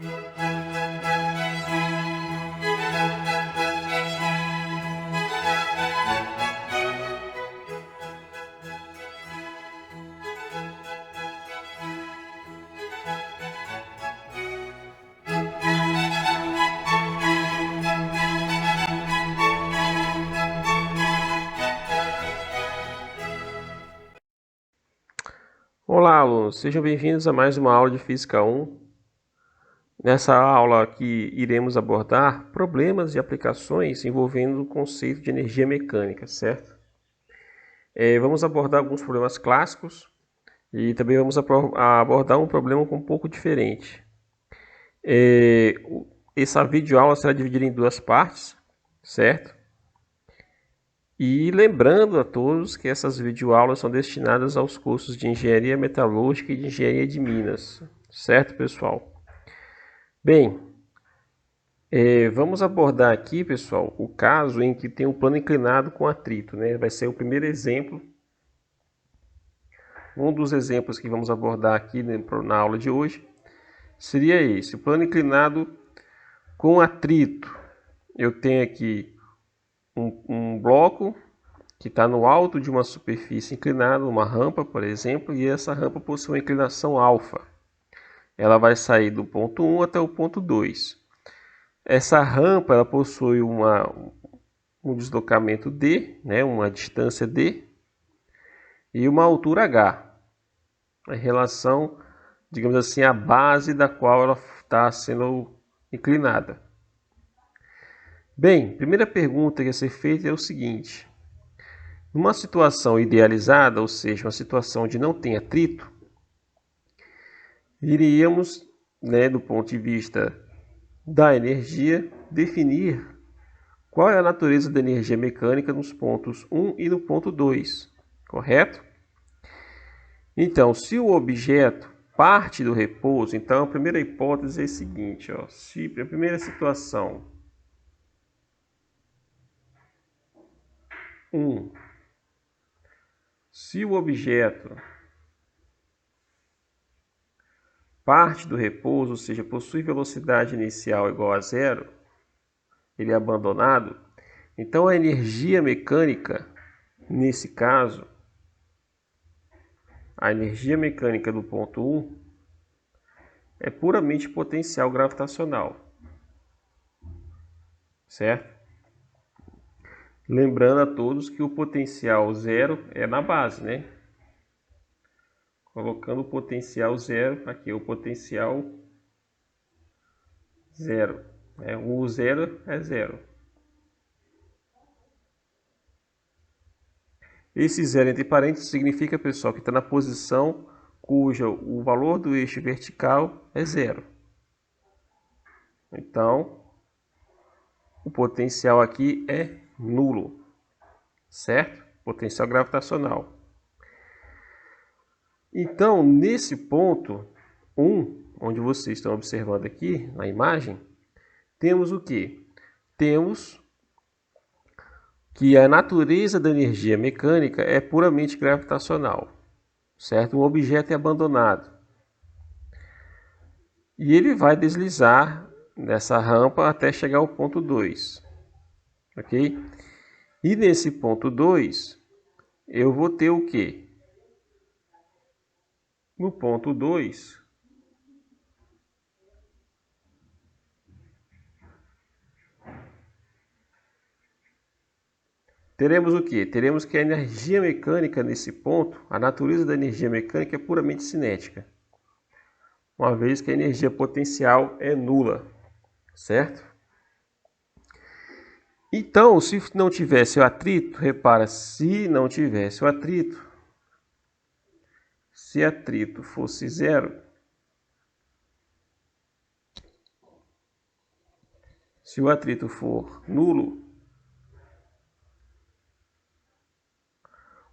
Olá, alunos, sejam bem-vindos a mais uma aula de Física 1. Nessa aula aqui iremos abordar problemas e aplicações envolvendo o conceito de energia mecânica, certo? Vamos abordar alguns problemas clássicos e também vamos abordar um problema um pouco diferente. Essa videoaula será dividida em duas partes, certo? E lembrando a todos que essas videoaulas são destinadas aos cursos de Engenharia Metalúrgica e de Engenharia de Minas, certo, pessoal? Bem, vamos abordar aqui, pessoal, o caso em que tem um plano inclinado com atrito, né? Vai ser o primeiro exemplo. Um dos exemplos que vamos abordar aqui, né, na aula de hoje seria esse, o plano inclinado com atrito. Eu tenho aqui um bloco que está no alto de uma superfície inclinada, uma rampa, por exemplo, e essa rampa possui uma inclinação alfa. Ela vai sair do ponto 1 até o ponto 2. Essa rampa ela possui um deslocamento d, né, uma distância d, e uma altura h, em relação, digamos assim, à base da qual ela está sendo inclinada. Bem, primeira pergunta que a ser feita é o seguinte: numa situação idealizada, ou seja, uma situação onde não tem atrito, iríamos, né, do ponto de vista da energia, definir qual é a natureza da energia mecânica nos pontos 1 e no ponto 2, correto? Então, se o objeto parte do repouso, então a primeira hipótese é a seguinte, ó, se a primeira situação 1, se o objeto parte do repouso, ou seja, possui velocidade inicial igual a zero, ele é abandonado, então a energia mecânica, nesse caso, a energia mecânica do ponto 1 é puramente potencial gravitacional, certo? Lembrando a todos que o potencial zero é na base, né? Colocando o potencial zero, aqui o potencial zero, né? O zero é zero. Esse zero entre parênteses significa, pessoal, que está na posição cuja o valor do eixo vertical é zero. Então, o potencial aqui é nulo, certo? Potencial gravitacional. Então, nesse ponto 1, onde vocês estão observando aqui na imagem, temos o quê? Temos que a natureza da energia mecânica é puramente gravitacional, certo? Um objeto é abandonado e ele vai deslizar nessa rampa até chegar ao ponto 2, ok? E nesse ponto 2, eu vou ter o quê? No ponto 2, teremos o quê? Teremos que a energia mecânica nesse ponto, a natureza da energia mecânica é puramente cinética, uma vez que a energia potencial é nula, certo? Então, se não tivesse o atrito, repara, se não tivesse o atrito, se atrito fosse zero, se o atrito for nulo,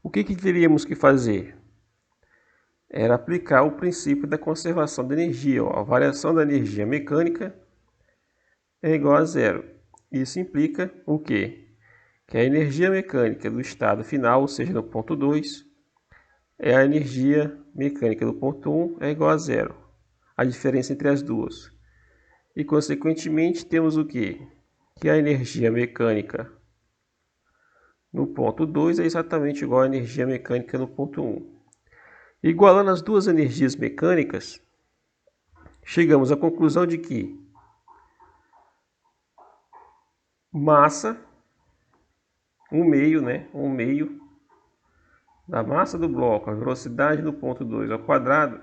o que teríamos que fazer? Era aplicar o princípio da conservação da energia. Ó. A variação da energia mecânica é igual a zero. Isso implica o quê? Que a energia mecânica do estado final, ou seja, no ponto 2, é a energia mecânica do ponto 1 é igual a zero. A diferença entre as duas. E consequentemente temos o quê? Que a energia mecânica no ponto 2 é exatamente igual à energia mecânica no ponto 1. Igualando as duas energias mecânicas, chegamos à conclusão de que massa, um meio da massa do bloco, a velocidade do ponto 2 ao quadrado,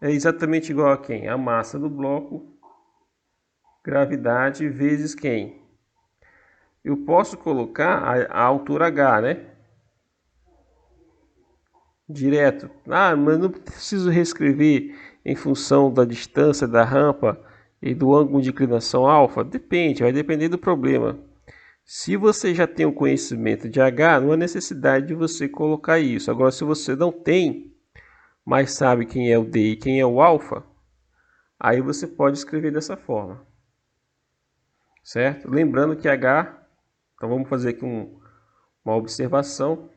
é exatamente igual a quem? A massa do bloco, gravidade, vezes quem? Eu posso colocar a altura h, né? Direto. Ah, mas não preciso reescrever em função da distância da rampa e do ângulo de inclinação alfa? Depende, vai depender do problema. Se você já tem o conhecimento de h, não há necessidade de você colocar isso. Agora, se você não tem, mas sabe quem é o d e quem é o alfa, aí você pode escrever dessa forma. Certo? Lembrando que h, então vamos fazer aqui uma observação.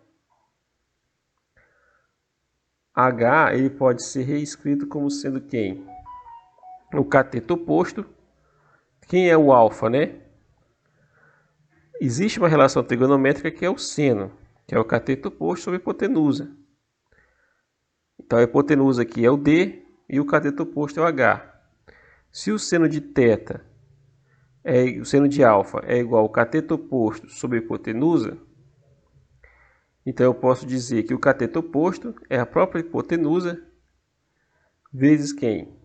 H ele pode ser reescrito como sendo quem? O cateto oposto. Quem é o alfa, né? Existe uma relação trigonométrica que é o seno, que é o cateto oposto sobre a hipotenusa. Então a hipotenusa aqui é o D e o cateto oposto é o H. Se o seno de θ, o seno de alfa é igual ao cateto oposto sobre a hipotenusa, então eu posso dizer que o cateto oposto é a própria hipotenusa vezes quem?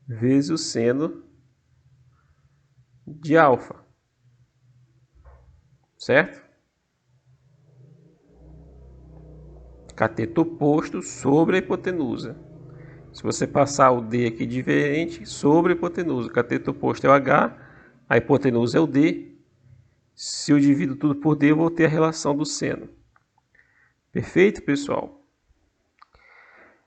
Vezes o seno de alfa. Certo? Cateto oposto sobre a hipotenusa. Se você passar o D aqui diferente, sobre a hipotenusa. Cateto oposto é o H, a hipotenusa é o D. Se eu divido tudo por D, eu vou ter a relação do seno. Perfeito, pessoal?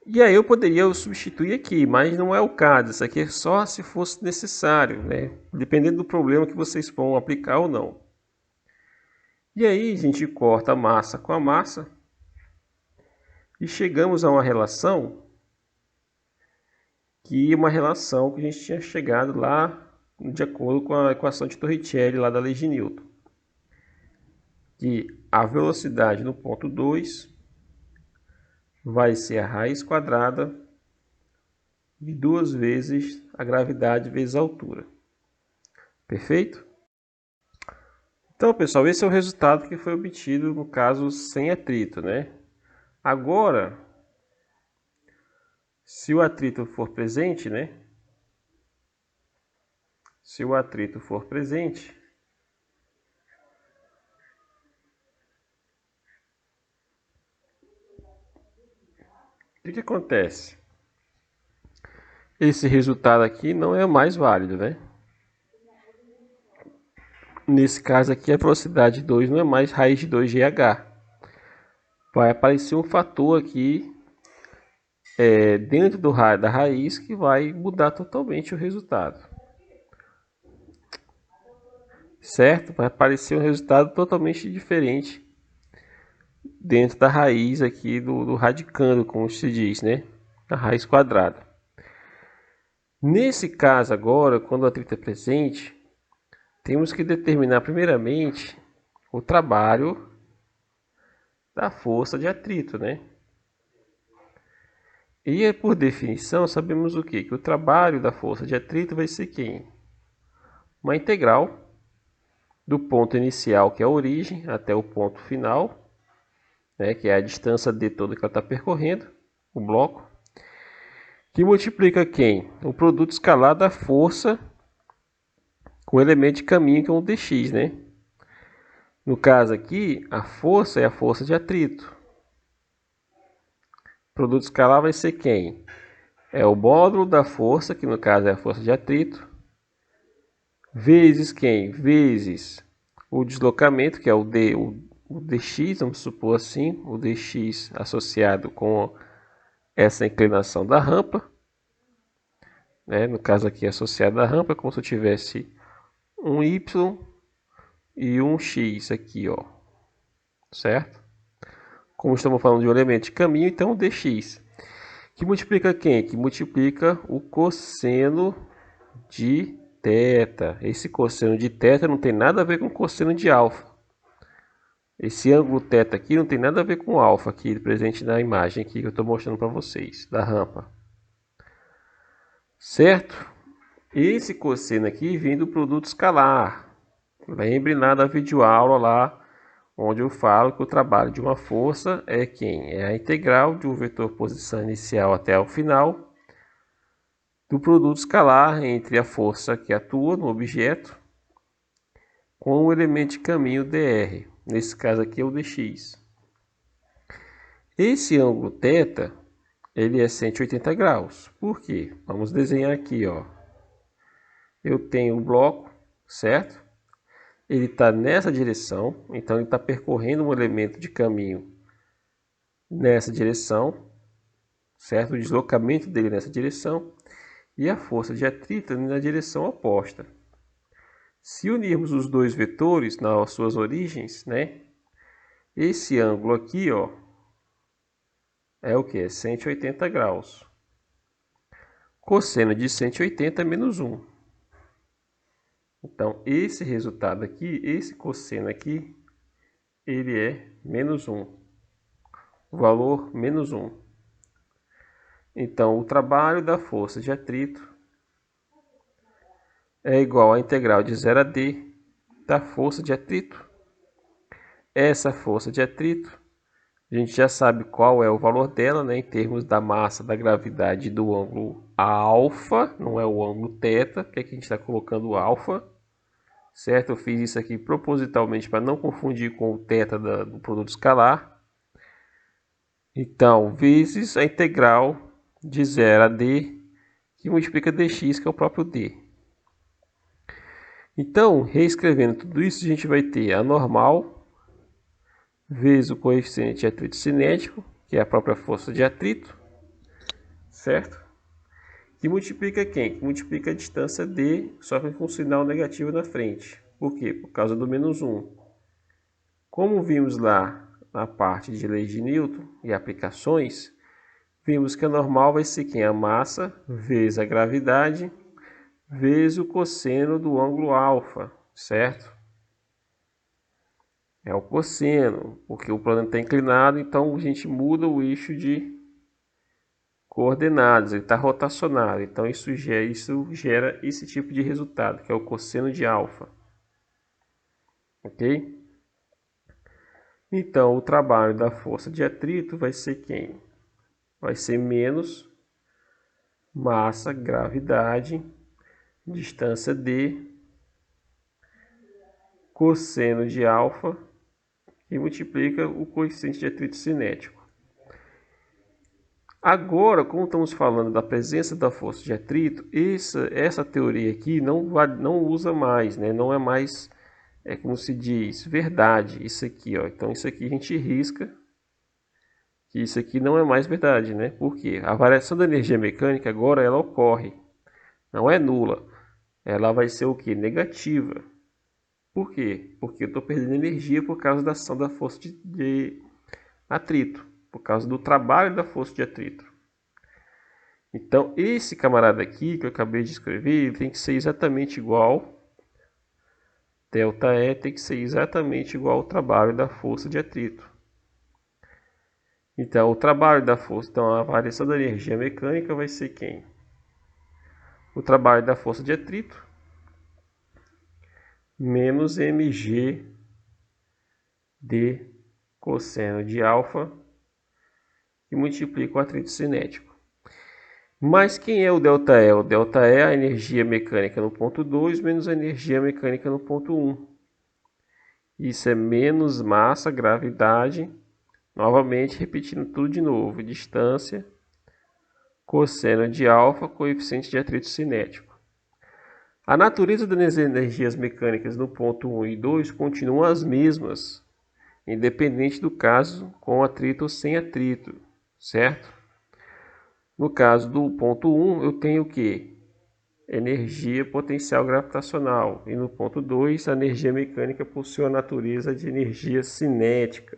E aí eu poderia substituir aqui, mas não é o caso. Isso aqui é só se fosse necessário, né? Dependendo do problema que vocês vão aplicar ou não. E aí a gente corta a massa com a massa e chegamos a uma relação que é uma relação que a gente tinha chegado lá de acordo com a equação de Torricelli lá da lei de Newton. Que a velocidade no ponto 2 vai ser a raiz quadrada de 2 vezes a gravidade vezes a altura. Perfeito? Então, pessoal, esse é o resultado que foi obtido no caso sem atrito, né? Agora, se o atrito for presente, né? Se o atrito for presente, o que acontece? Esse resultado aqui não é mais válido, né? Nesse caso aqui, a velocidade 2 não é mais raiz de 2GH. Vai aparecer um fator aqui dentro da raiz que vai mudar totalmente o resultado. Certo? Vai aparecer um resultado totalmente diferente dentro da raiz aqui do radicando, como se diz, né? A raiz quadrada. Nesse caso agora, quando o atrito é presente, temos que determinar primeiramente o trabalho da força de atrito, né? E por definição sabemos o quê? Que o trabalho da força de atrito vai ser quem? Uma integral do ponto inicial, que é a origem, até o ponto final, né? Que é a distância d toda que ela está percorrendo, o bloco, que multiplica quem? O produto escalar da força com o elemento de caminho, que é um dx, né? No caso aqui, a força é a força de atrito. O produto escalar vai ser quem? É o módulo da força, que no caso é a força de atrito, vezes quem? Vezes o deslocamento, que é o dx, vamos supor assim, o dx associado com essa inclinação da rampa, né? No caso aqui associado à rampa, é como se eu tivesse um y e um x aqui, ó, certo? Como estamos falando de um elemento de caminho, então o dx. Que multiplica quem? Que multiplica o cosseno de θ. Esse cosseno de θ não tem nada a ver com cosseno de alfa. Esse ângulo θ aqui não tem nada a ver com alfa aqui presente na imagem aqui que eu estou mostrando para vocês, da rampa. Certo? Esse cosseno aqui vem do produto escalar. Lembre lá da videoaula lá, onde eu falo que o trabalho de uma força é quem? É a integral de um vetor posição inicial até o final do produto escalar entre a força que atua no objeto com o elemento de caminho dr. Nesse caso aqui é o dx. Esse ângulo θ, ele é 180 graus. Por quê? Vamos desenhar aqui, ó. Eu tenho um bloco, certo? Ele está nessa direção, então ele está percorrendo um elemento de caminho nessa direção, certo? O deslocamento dele nessa direção e a força de atrito na direção oposta. Se unirmos os dois vetores nas suas origens, né? Esse ângulo aqui, ó, é o que? É 180 graus. Cosseno de 180 é menos 1. Então, esse resultado aqui, esse cosseno aqui, ele é menos 1. O valor menos 1. Então, o trabalho da força de atrito é igual à integral de 0 a d da força de atrito. Essa força de atrito, a gente já sabe qual é o valor dela, né, em termos da massa, da gravidade do ângulo alfa, não é o ângulo θ, que aqui a gente está colocando alfa, certo? Eu fiz isso aqui propositalmente para não confundir com o θ do produto escalar. Então, vezes a integral de 0 a d, que multiplica dx, que é o próprio d. Então, reescrevendo tudo isso, a gente vai ter a normal vezes o coeficiente de atrito cinético, que é a própria força de atrito, certo? Que multiplica quem? Que multiplica a distância d, só que com sinal negativo na frente. Por quê? Por causa do menos 1. Como vimos lá na parte de leis de Newton e aplicações, vimos que a normal vai ser quem? A massa vezes a gravidade vezes o cosseno do ângulo alfa, certo? É o cosseno, porque o planeta está inclinado, então a gente muda o eixo de coordenadas, ele está rotacionado, então isso gera esse tipo de resultado, que é o cosseno de alfa. Ok? Então, o trabalho da força de atrito vai ser quem? Vai ser menos massa, gravidade, distância d, cosseno de alfa, que multiplica o coeficiente de atrito cinético. Agora, como estamos falando da presença da força de atrito, essa teoria aqui não usa mais, né? Não é mais, como se diz, verdade, isso aqui, ó. Então, isso aqui a gente risca, que isso aqui não é mais verdade, né? Por quê? A variação da energia mecânica agora ela ocorre, não é nula. Ela vai ser o quê? Negativa. Por quê? Porque eu estou perdendo energia por causa da ação da força de atrito, por causa do trabalho da força de atrito. Então, esse camarada aqui que eu acabei de escrever, ele tem que ser exatamente igual, ΔE tem que ser exatamente igual ao trabalho da força de atrito. Então, o trabalho da força, então a variação da energia mecânica vai ser quem? O trabalho da força de atrito menos mg de cosseno de alfa, que multiplica o atrito cinético. Mas quem é o ΔE? O ΔE é a energia mecânica no ponto 2 menos a energia mecânica no ponto 1. Isso é menos massa, gravidade, novamente repetindo tudo de novo, distância, cosseno de alfa, coeficiente de atrito cinético. A natureza das energias mecânicas no ponto 1 e 2 continuam as mesmas, independente do caso com atrito ou sem atrito, certo? No caso do ponto 1, eu tenho o quê? Energia potencial gravitacional. E no ponto 2, a energia mecânica possui a natureza de energia cinética.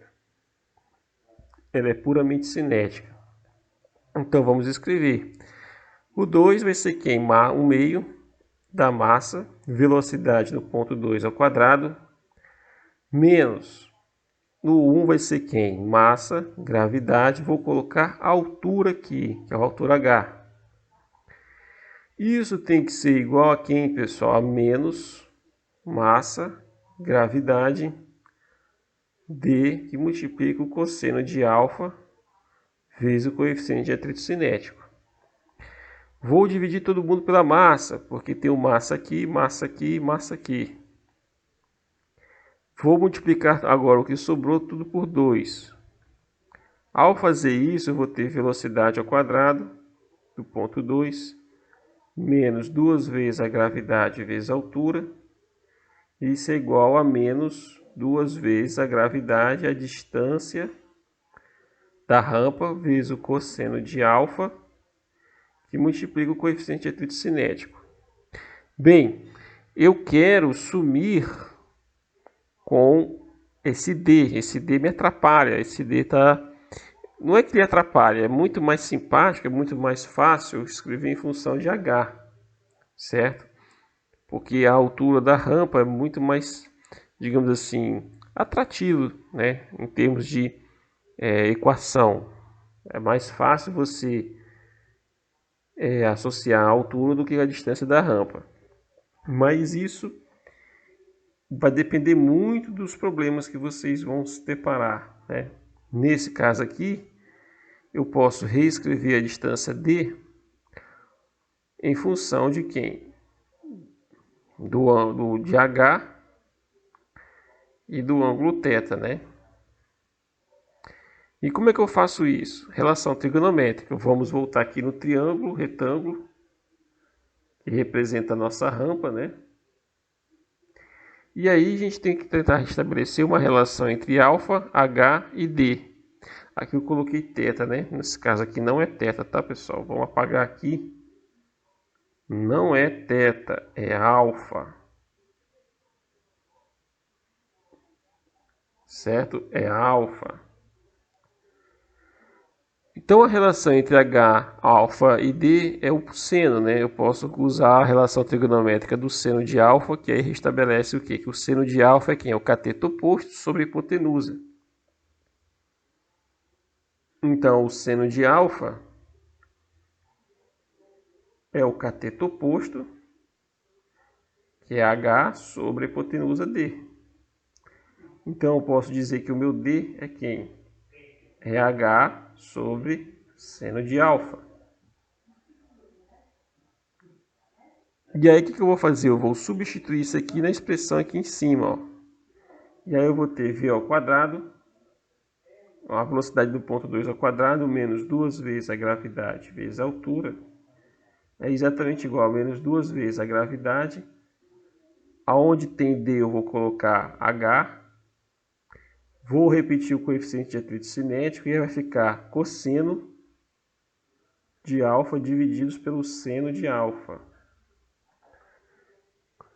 Ela é puramente cinética. Então vamos escrever. O 2 vai ser quem? Um meio da massa, velocidade no ponto 2 ao quadrado, menos no 1 vai ser quem? Massa, gravidade, vou colocar a altura aqui, que é a altura H. Isso tem que ser igual a quem, pessoal? A menos massa, gravidade, D, que multiplica o cosseno de alfa vezes o coeficiente de atrito cinético. Vou dividir todo mundo pela massa, porque tem o massa aqui, massa aqui, massa aqui. Vou multiplicar agora o que sobrou tudo por 2. Ao fazer isso, eu vou ter velocidade ao quadrado do ponto 2, menos 2 vezes a gravidade vezes a altura. Isso é igual a menos 2 vezes a gravidade, a distância da rampa, vezes o cosseno de alfa, que multiplica o coeficiente de atrito cinético. Bem, eu quero sumir com esse D. Esse D me atrapalha. Esse D tá... Não é que ele atrapalha, é muito mais simpático, é muito mais fácil eu escrever em função de H, certo? Porque a altura da rampa é muito mais, digamos assim, atrativo, né? Em termos de equação. É mais fácil você associar a altura do que a distância da rampa. Mas isso vai depender muito dos problemas que vocês vão se deparar, né? Nesse caso aqui, eu posso reescrever a distância D em função de quem? De H e do ângulo θ, né? E como é que eu faço isso? Relação trigonométrica. Vamos voltar aqui no triângulo, retângulo, que representa a nossa rampa, né? E aí a gente tem que tentar estabelecer uma relação entre alfa, H e D. Aqui eu coloquei θ, né? Nesse caso aqui não é θ, tá, pessoal? Vamos apagar aqui. Não é θ, é alfa. Certo? É alfa. Então a relação entre H, alfa e D é o seno, né? Eu posso usar a relação trigonométrica do seno de alfa, que aí restabelece o quê? Que o seno de alfa é quem? É o cateto oposto sobre a hipotenusa. Então o seno de alfa é o cateto oposto, que é H sobre a hipotenusa D. Então eu posso dizer que o meu D é quem? É H sobre seno de alfa. E aí o que eu vou fazer? Eu vou substituir isso aqui na expressão aqui em cima, ó. E aí eu vou ter v ao quadrado, a velocidade do ponto 2 ao quadrado, menos 2 vezes a gravidade vezes a altura, é exatamente igual a menos 2 vezes a gravidade. Aonde tem D eu vou colocar H. Vou repetir o coeficiente de atrito cinético e vai ficar cosseno de alfa divididos pelo seno de alfa.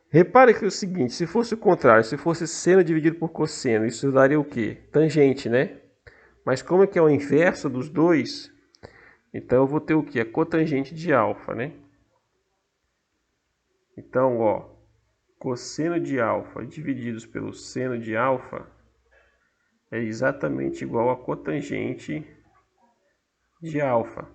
Repare que é o seguinte, se fosse o contrário, se fosse seno dividido por cosseno, isso daria o quê? Tangente, né? Mas como é que é o inverso dos dois, então eu vou ter o quê? A cotangente de alfa, né? Então, ó, cosseno de alfa divididos pelo seno de alfa é exatamente igual a cotangente de alfa.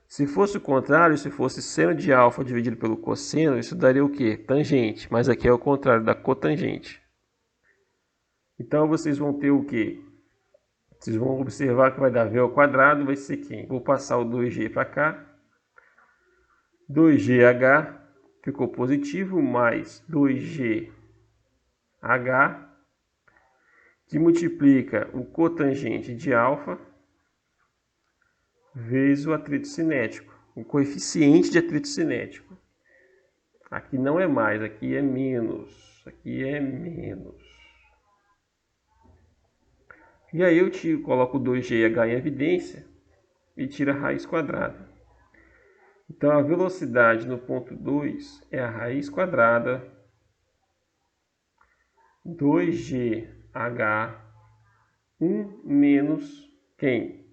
Se fosse o contrário, se fosse seno de alfa dividido pelo cosseno, isso daria o quê? Tangente, mas aqui é o contrário da cotangente. Então vocês vão ter o quê? Vocês vão observar que vai dar v ao quadrado, vai ser quem? Vou passar o 2g para cá. 2gh ficou positivo, mais 2gh, que multiplica o cotangente de alfa vezes o atrito cinético, o coeficiente de atrito cinético. Aqui não é mais, aqui é menos. Aqui é menos. E aí eu coloco 2gh em evidência e tiro a raiz quadrada. Então a velocidade no ponto 2 é a raiz quadrada 2gh 1 menos quem?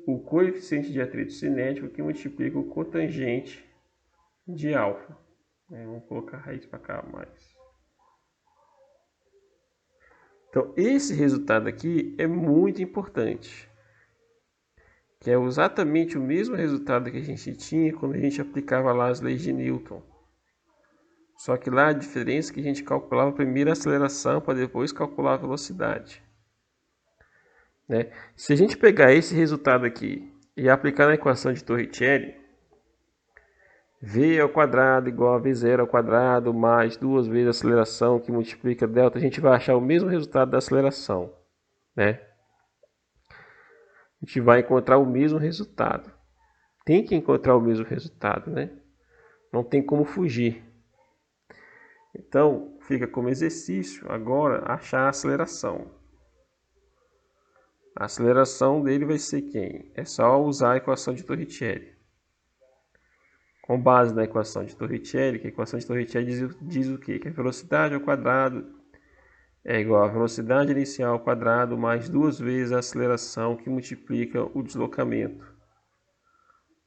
o coeficiente de atrito cinético que multiplica o cotangente de alfa. Vamos colocar a raiz para cá mais. Então, esse resultado aqui é muito importante, que é exatamente o mesmo resultado que a gente tinha quando a gente aplicava lá as leis de Newton. Só que lá a diferença é que a gente calculava primeiro a aceleração para depois calcular a velocidade. Né? Se a gente pegar esse resultado aqui e aplicar na equação de Torricelli, v ao quadrado igual a v0 ao quadrado mais 2 vezes a aceleração que multiplica delta, a gente vai achar o mesmo resultado da aceleração, né? A gente vai encontrar o mesmo resultado. Tem que encontrar o mesmo resultado, né? Não tem como fugir. Então, fica como exercício agora achar a aceleração. A aceleração dele vai ser quem? É só usar a equação de Torricelli. Com base na equação de Torricelli, que a equação de Torricelli diz o quê? Que a velocidade ao quadrado é igual a velocidade inicial ao quadrado mais 2 vezes a aceleração que multiplica o deslocamento.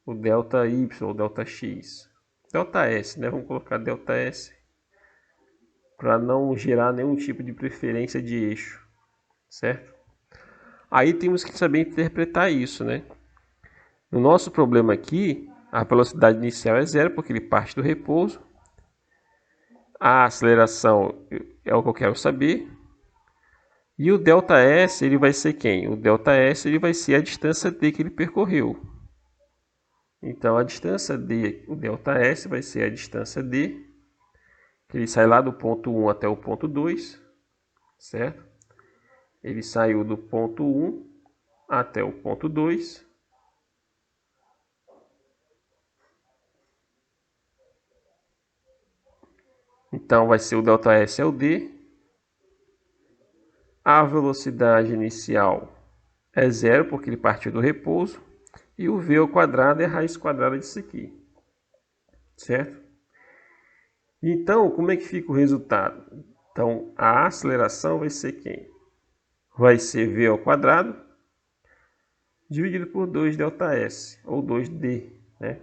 O delta y, ou delta x. Delta s, né? Vamos colocar delta s para não gerar nenhum tipo de preferência de eixo, certo? Aí temos que saber interpretar isso, né? No nosso problema aqui, a velocidade inicial é zero, porque ele parte do repouso. A aceleração é o que eu quero saber. E o ΔS, ele vai ser quem? O ΔS, ele vai ser a distância d que ele percorreu. Então, a distância d, o ΔS, vai ser a distância d, que ele sai lá do ponto 1 até o ponto 2, certo? Ele saiu do ponto 1 até o ponto 2. Então, vai ser o ΔS é o d. A velocidade inicial é zero, porque ele partiu do repouso. E o v ao quadrado é a raiz quadrada disso aqui, certo? Então, como é que fica o resultado? Então, a aceleração vai ser quem? Vai ser v ao quadrado dividido por 2 ΔS, ou 2d, né?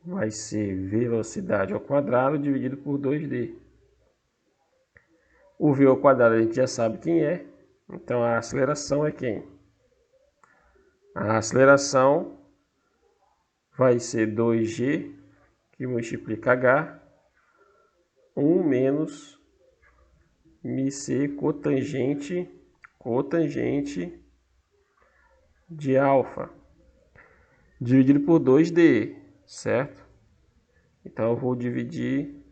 Vai ser velocidade ao quadrado dividido por 2d. O v ao quadrado a gente já sabe quem é, então a aceleração é quem? A aceleração vai ser 2g, que multiplica h, 1 menos μc cotangente de alfa, dividido por 2d, certo? Então eu vou dividir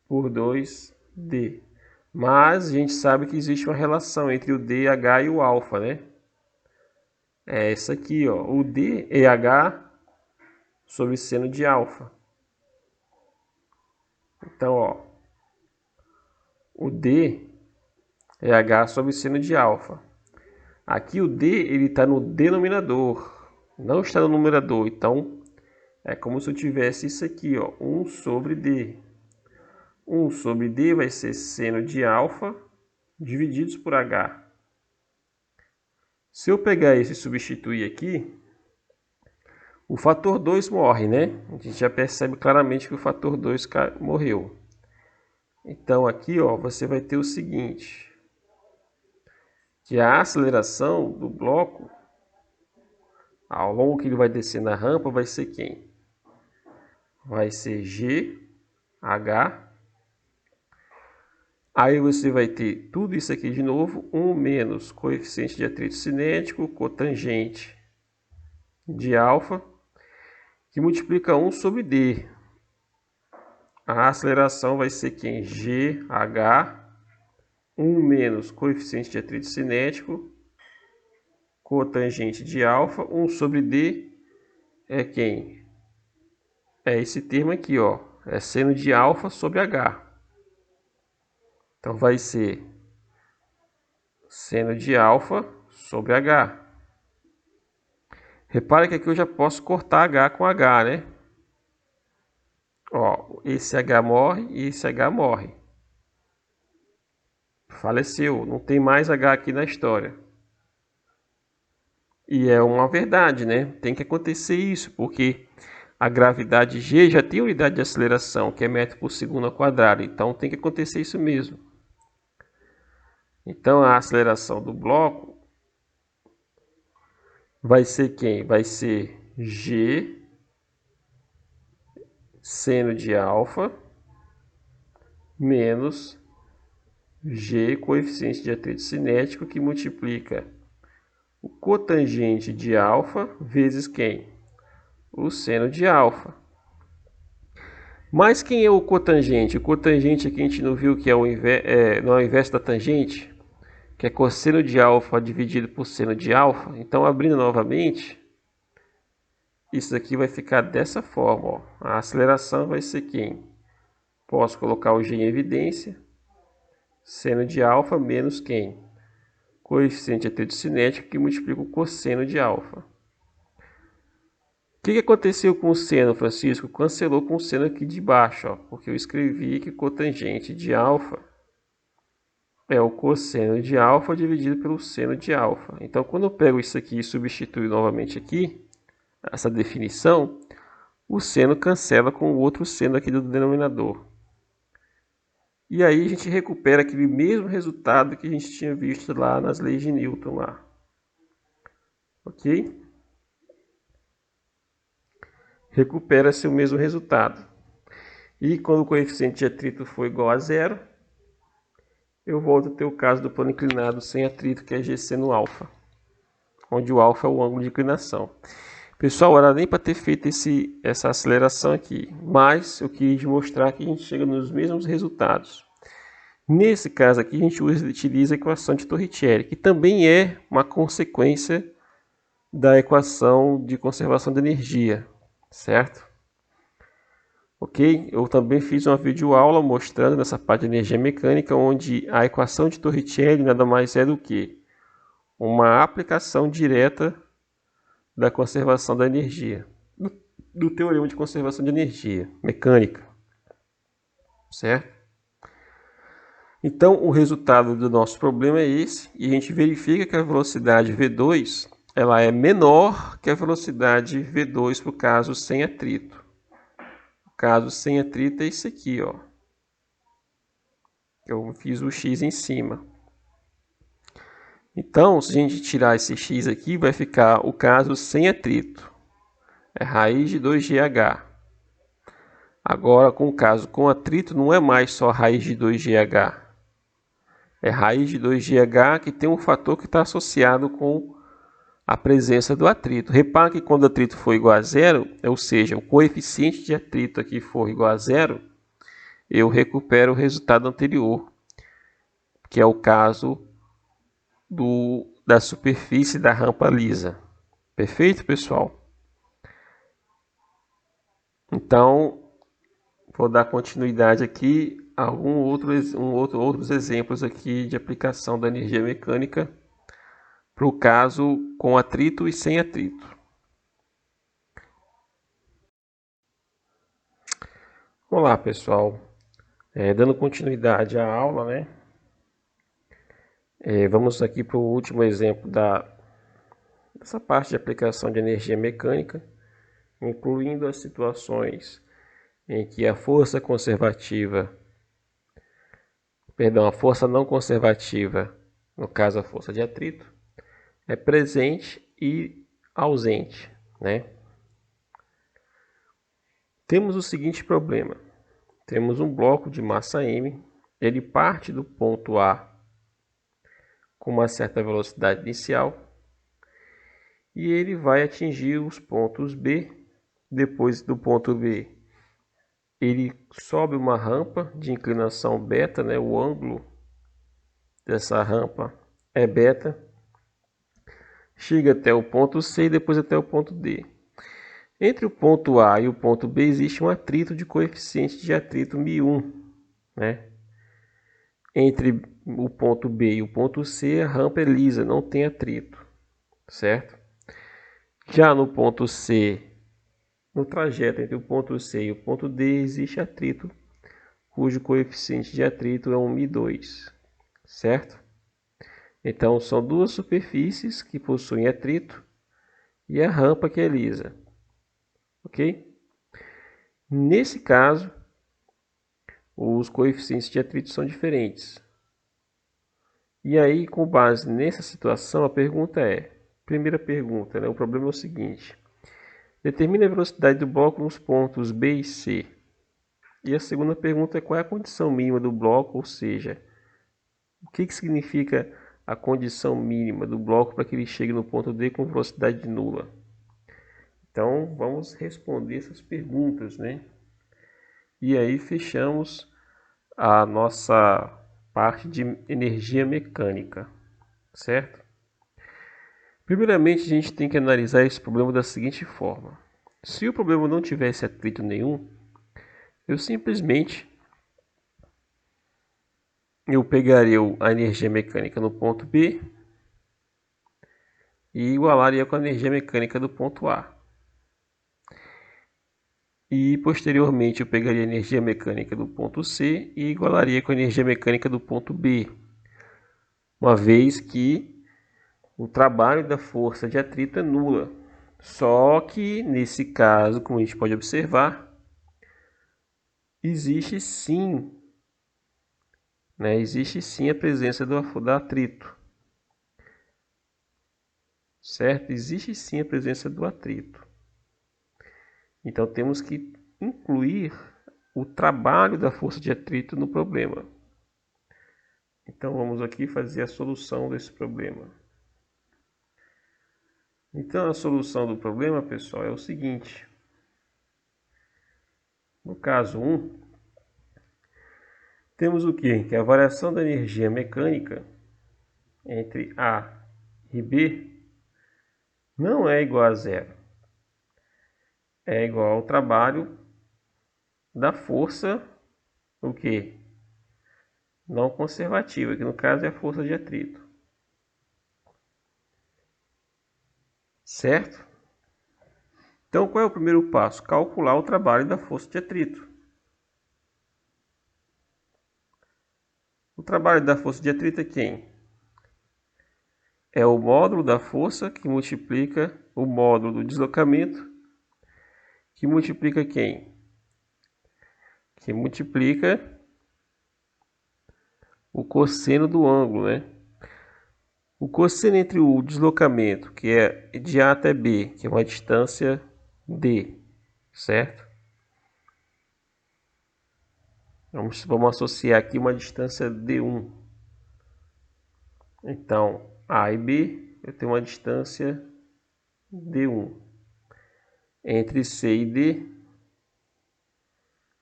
por 2d. Mas a gente sabe que existe uma relação entre o dh e o alfa, né? É essa aqui, ó. O d é h sobre seno de alfa. Então, ó, o d é h sobre seno de alfa. Aqui o d ele está no denominador, não está no numerador. Então, é como se eu tivesse isso aqui, ó, 1 sobre d. 1 sobre d vai ser seno de alfa divididos por h. Se eu pegar esse e substituir aqui, o fator 2 morre, né? A gente já percebe claramente que o fator 2 morreu. Então aqui, ó, você vai ter o seguinte, que a aceleração do bloco, ao longo que ele vai descer na rampa, vai ser quem? Vai ser GH. Aí você vai ter tudo isso aqui de novo, 1 menos coeficiente de atrito cinético, cotangente de alfa, que multiplica 1 sobre d. A aceleração vai ser quem? GH, 1 menos coeficiente de atrito cinético, cotangente de alfa, 1 sobre d é quem? É esse termo aqui, ó, é seno de alfa sobre h. Então vai ser seno de alfa sobre h. Repare que aqui eu já posso cortar h com h, né? Ó, esse h morre e esse h morre. faleceu, não tem mais H aqui na história. E é uma verdade, né? Tem que acontecer isso, porque a gravidade G já tem unidade de aceleração, que é metro por segundo ao quadrado. Então tem que acontecer isso mesmo. Então a aceleração do bloco vai ser quem? Vai ser G seno de alfa menos G coeficiente de atrito cinético, que multiplica o cotangente de alfa vezes quem? O seno de alfa. Mas quem é o cotangente? O cotangente aqui a gente não viu que é o inverso da tangente, que é cosseno de alfa dividido por seno de alfa. Então, abrindo novamente, isso aqui vai ficar dessa forma. Ó. A aceleração vai ser quem? Posso colocar o G em evidência. Seno de alfa menos quem? Coeficiente de atrito cinético, que multiplica o cosseno de alfa. O que aconteceu com o seno, Francisco? Cancelou com o seno aqui de baixo, ó, porque eu escrevi que cotangente de alfa é o cosseno de alfa dividido pelo seno de alfa. Então, quando eu pego isso aqui e substituo novamente aqui, essa definição, o seno cancela com o outro seno aqui do denominador. E aí a gente recupera aquele mesmo resultado que a gente tinha visto lá nas leis de Newton lá. Ok? Recupera-se o mesmo resultado. E quando o coeficiente de atrito for igual a zero, eu volto a ter o caso do plano inclinado sem atrito, que é G seno alfa, onde o alfa é o ângulo de inclinação. Pessoal, era nem para ter feito essa aceleração aqui, mas eu quis mostrar que a gente chega nos mesmos resultados. Nesse caso aqui, a gente utiliza a equação de Torricelli, que também é uma consequência da equação de conservação de energia, certo? Ok? Eu também fiz uma videoaula mostrando nessa parte de energia mecânica, onde a equação de Torricelli nada mais é do que uma aplicação direta da conservação da energia, do teorema de conservação de energia mecânica, certo? Então, o resultado do nosso problema é esse, e a gente verifica que a velocidade V2 ela é menor que a velocidade V2 para o caso sem atrito. O caso sem atrito é esse aqui, ó. Eu fiz o x em cima. Então, se a gente tirar esse x aqui, vai ficar o caso sem atrito. É raiz de 2GH. Agora, com o caso com atrito, não é mais só raiz de 2GH. É raiz de 2GH que tem um fator que está associado com a presença do atrito. Repara que quando o atrito for igual a zero, ou seja, o coeficiente de atrito aqui for igual a zero, eu recupero o resultado anterior, que é o caso da superfície da rampa lisa. Perfeito, pessoal? Então, vou dar continuidade aqui a outros exemplos aqui de aplicação da energia mecânica para o caso com atrito e sem atrito. Olá, pessoal. Dando continuidade à aula, né? Vamos aqui para o último exemplo dessa parte de aplicação de energia mecânica, incluindo as situações em que a força não conservativa, no caso a força de atrito, é presente e ausente, né? Temos o seguinte problema. Temos um bloco de massa m, ele parte do ponto A com uma certa velocidade inicial e ele vai atingir os pontos B. Depois do ponto B, ele sobe uma rampa de inclinação beta, né? O ângulo dessa rampa é beta. Chega até o ponto C e depois até o ponto D. Entre o ponto A e o ponto B existe um atrito de coeficiente de atrito μ1, né? Entre o ponto B e o ponto C, a rampa é lisa, não tem atrito, certo? Já no ponto C, no trajeto entre o ponto C e o ponto D, existe atrito, cujo coeficiente de atrito é um μ2. certo? Então, são duas superfícies que possuem atrito e a rampa que é lisa, ok? Nesse caso, os coeficientes de atrito são diferentes. E aí, com base nessa situação, a pergunta é, primeira pergunta, né? O problema é o seguinte: determine a velocidade do bloco nos pontos B e C. E a segunda pergunta é qual é a condição mínima do bloco, ou seja, o que significa a condição mínima do bloco para que ele chegue no ponto D com velocidade nula. Então, vamos responder essas perguntas, né? E aí fechamos a nossa parte de energia mecânica, certo? Primeiramente, a gente tem que analisar esse problema da seguinte forma. Se o problema não tivesse atrito nenhum, eu simplesmente pegaria a energia mecânica no ponto B e igualaria com a energia mecânica do ponto A. E posteriormente eu pegaria a energia mecânica do ponto C e igualaria com a energia mecânica do ponto B, uma vez que o trabalho da força de atrito é nula. Só que nesse caso, como a gente pode observar, existe sim a presença do atrito, certo? Existe sim a presença do atrito. Então temos que incluir o trabalho da força de atrito no problema. Então vamos aqui fazer a solução desse problema. Então a solução do problema, pessoal, é o seguinte. No caso 1, temos o quê? Que a variação da energia mecânica entre A e B não é igual a zero. É igual ao trabalho da força, o quê? Não conservativa, que no caso é a força de atrito. Certo? Então, qual é o primeiro passo? Calcular o trabalho da força de atrito. O trabalho da força de atrito é quem? É o módulo da força que multiplica o módulo do deslocamento, que multiplica quem? Que multiplica o cosseno do ângulo, né? O cosseno entre o deslocamento, que é de A até B, que é uma distância D, certo? Vamos associar aqui uma distância D1. Então, A e B, eu tenho uma distância D1. Entre C e D,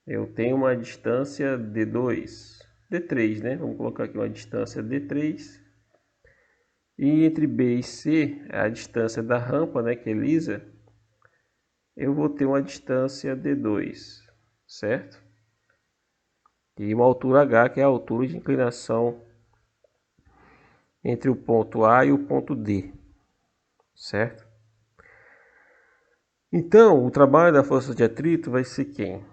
eu tenho uma distância D2. D3, né? Vamos colocar aqui uma distância D3. E entre B e C, a distância da rampa, né, que é lisa, eu vou ter uma distância D2, certo? E uma altura H, que é a altura de inclinação entre o ponto A e o ponto D, certo? Então, o trabalho da força de atrito vai ser quem?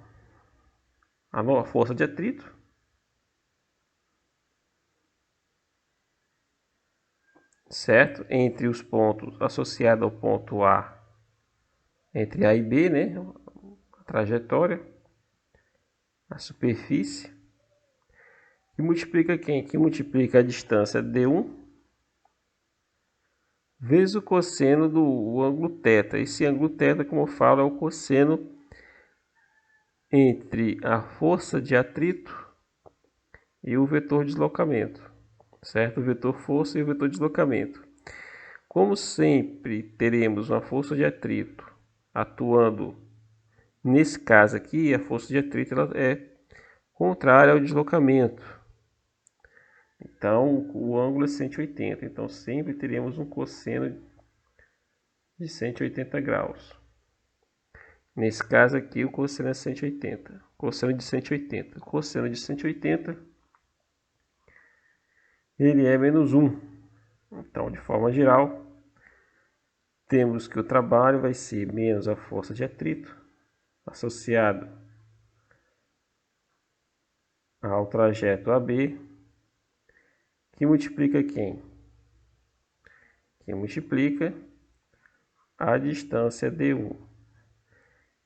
A nova força de atrito, certo? Entre os pontos associados ao ponto A, entre A e B, né? A trajetória, a superfície, que multiplica quem? Que multiplica a distância D1 vezes o cosseno do ângulo θ. Esse ângulo θ, como eu falo, é o cosseno entre a força de atrito e o vetor deslocamento, certo? O vetor força e o vetor deslocamento. Como sempre teremos uma força de atrito atuando, nesse caso aqui, a força de atrito ela é contrária ao deslocamento. Então, o ângulo é 180. Então, sempre teremos um cosseno de 180 graus. Nesse caso aqui, o cosseno é 180. Cosseno de 180. Cosseno de 180, ele é menos 1. Então, de forma geral, temos que o trabalho vai ser menos a força de atrito, associado ao trajeto AB, que multiplica quem? Que multiplica a distância D1.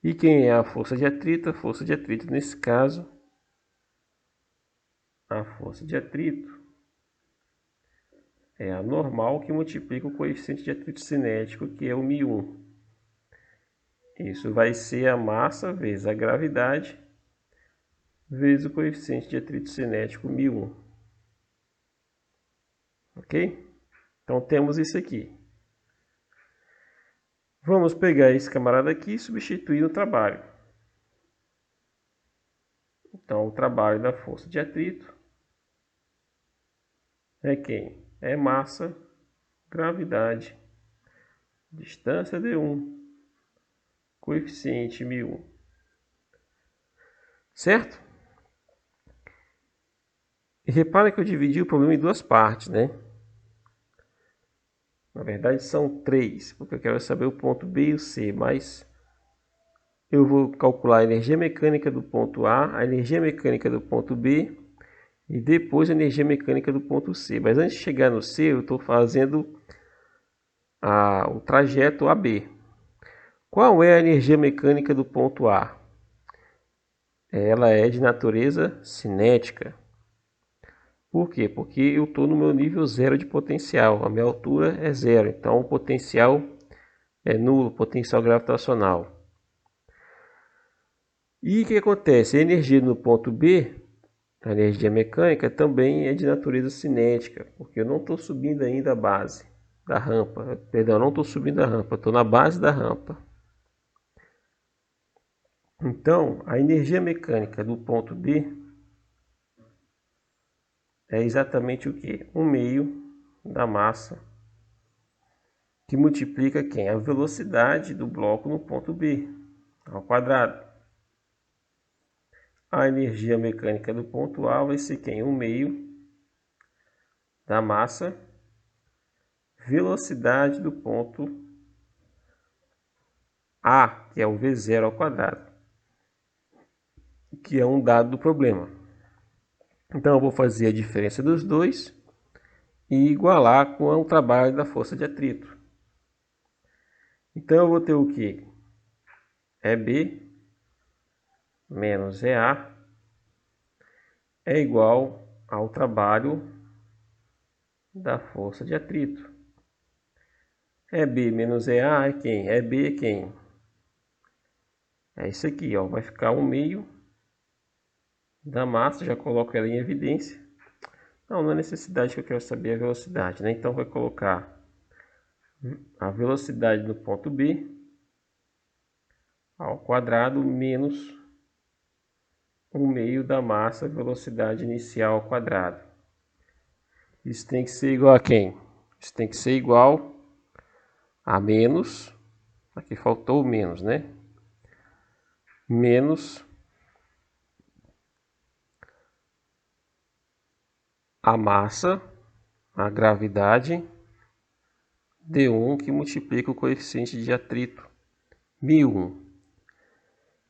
E quem é a força de atrito? A força de atrito, nesse caso, a força de atrito é a normal que multiplica o coeficiente de atrito cinético, que é o μ1. Isso vai ser a massa vezes a gravidade vezes o coeficiente de atrito cinético μ1. Ok? Então temos isso aqui. Vamos pegar esse camarada aqui e substituir no trabalho. Então o trabalho da força de atrito é quem? É massa, gravidade, distância D1, coeficiente μ1. Certo? E repara que eu dividi o problema em duas partes, né? Na verdade são três, porque eu quero saber o ponto B e o C, mas eu vou calcular a energia mecânica do ponto A, a energia mecânica do ponto B e depois a energia mecânica do ponto C. Mas antes de chegar no C, eu estou fazendo o trajeto AB. Qual é a energia mecânica do ponto A? Ela é de natureza cinética. Por quê? Porque eu estou no meu nível zero de potencial. A minha altura é zero, então o potencial é nulo, potencial gravitacional. E o que acontece? A energia no ponto B, a energia mecânica, também é de natureza cinética, porque eu não estou subindo ainda a base da rampa. Perdão, não estou subindo a rampa, estou na base da rampa. Então, a energia mecânica do ponto B é exatamente o que? 1/2 da massa, que multiplica quem? A velocidade do bloco no ponto B, ao quadrado. A energia mecânica do ponto A vai ser quem? 1/2 da massa, velocidade do ponto A, que é o V0 ao quadrado, que é um dado do problema. Então eu vou fazer a diferença dos dois e igualar com o trabalho da força de atrito. Então eu vou ter o que? EB menos EA é igual ao trabalho da força de atrito. EB menos EA é quem? EB é quem? É isso aqui, ó. Vai ficar 1/2 da massa, já coloco ela em evidência. Não é necessidade que eu quero saber a velocidade, né? Então vai colocar a velocidade no ponto B ao quadrado menos 1/2 da massa, velocidade inicial ao quadrado. Isso tem que ser igual a quem? Isso tem que ser igual a menos, aqui faltou o menos, né? Menos a massa, a gravidade, D1, que multiplica o coeficiente de atrito, μ1.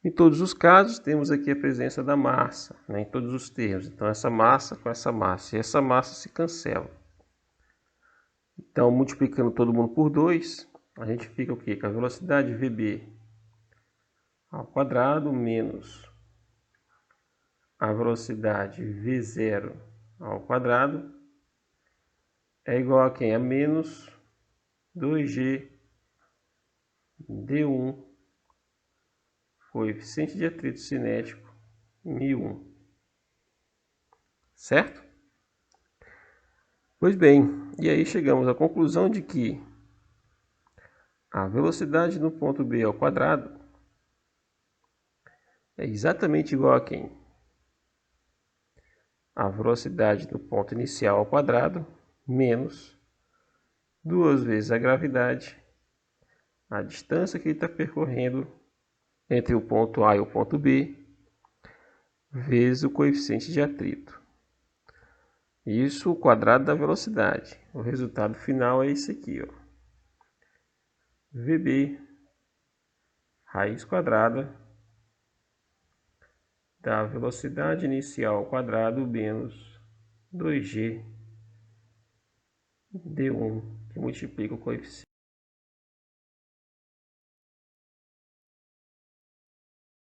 Em todos os casos, temos aqui a presença da massa, né, em todos os termos. Então, essa massa com essa massa, e essa massa se cancela. Então, multiplicando todo mundo por 2, a gente fica o quê? Com a velocidade VB ao quadrado menos a velocidade V0 ao quadrado é igual a quem? A menos 2G D1, coeficiente de atrito cinético, μ1. Certo? Pois bem, e aí chegamos à conclusão de que a velocidade no ponto B ao quadrado é exatamente igual a quem? A velocidade no ponto inicial ao quadrado menos 2 vezes a gravidade, a distância que ele está percorrendo entre o ponto A e o ponto B, vezes o coeficiente de atrito. Isso o quadrado da velocidade. O resultado final é esse aqui, ó. VB raiz quadrada da velocidade inicial ao quadrado menos 2G D1, que multiplica o coeficiente